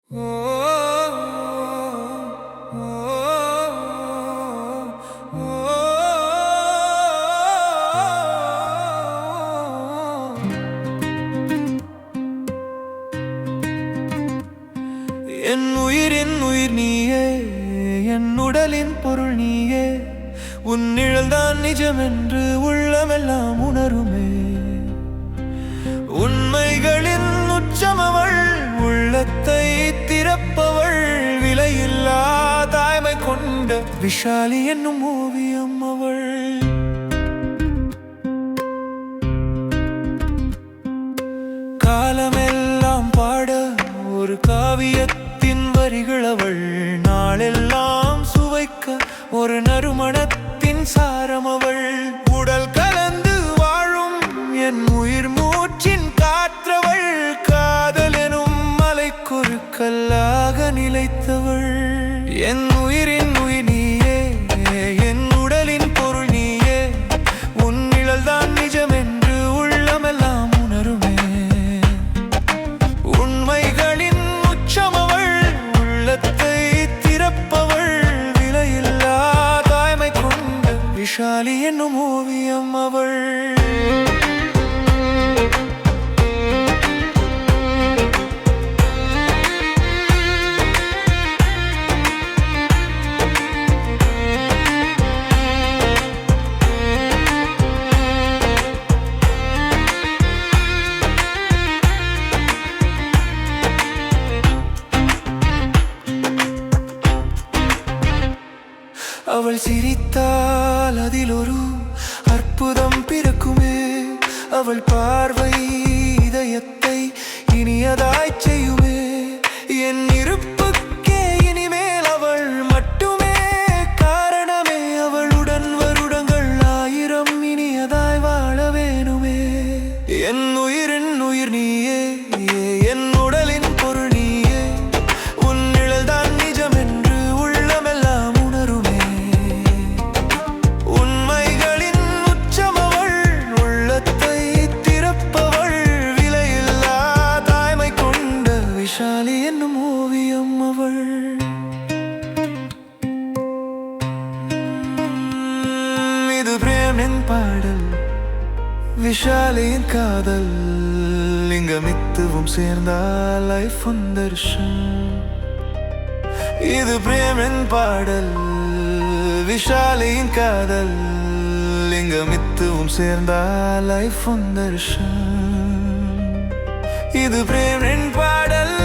என் உயிரின் உயிர் நீயே, என் உடலின் பொருள் நீயே. உன் நிழல்தான் நிஜமென்று உள்ளமெல்லாம் உணருமே. உண்மைகளின் உச்சமவள், உள்ளத்தை திறப்பவள், விலையில்லா தாய்மை கொண்ட விஷாலி என்னும் ஓவியம் அவள். காலமெல்லாம் பாட ஒரு காவியத்தின் வரிகள் அவள். நாளெல்லாம் சுவைக்க ஒரு நறுமணத்தின் சாரம் அவள். உடல் கலந்து வாழும் என் உயிர் மூச்சின் காற்றவள். காதல் எனும் மலைக்கொரு கல்லாக நிலைத்தவள். என் உயிரின் உயிர் நீயே, என் உடலின் பொருள் நீயே. உன் நிழல்தான் நிஜமென்று உள்ளமெல்லாம் உணருமே. உண்மைகளின் உச்சமவள், உள்ளத்தை திறப்பவள், விலையில்லா தாய்மை கொண்ட விஷாலி என்னும் ஓவியம் அவள். அவள் சிரித்தால் அதில் ஒரு அற்புதம் பிறக்குமே. அவள் பார்வை இதயத்தை இனியதாய் செய்யுமே. என் இருப்புக்கே இனிமேல் அவள் மட்டுமே காரணமே. அவளுடன் வருடங்கள் 1000 இனியதாய் வாழ வேணுமே. என் உயிரின் உயிர் நீயே, என் உடலின் பொருள் நீயே. உன் நிழல்தான் நிஜமென்று உள்ளமெல்லாம் உணருமே. உண்மைகளின் உச்சமவள், உள்ளத்தை திறப்பவள், விலையில்லா தாய்மை கொண்ட விஷாலி என்னும் ஓவியம் அவள். இது பிரேமின் பாடல், விஷாலியின் காதல். லிங்கமித்துவும் சேர்ந்தால் லைஃப் வந்தர்ஷன். இது பிரேமின் பாடல், விஷாலியின் காதல். லிங்கமித்துவும் சேர்ந்தால் லைஃப் வந்தர்ஷன். இது பிரேமின் பாடல்.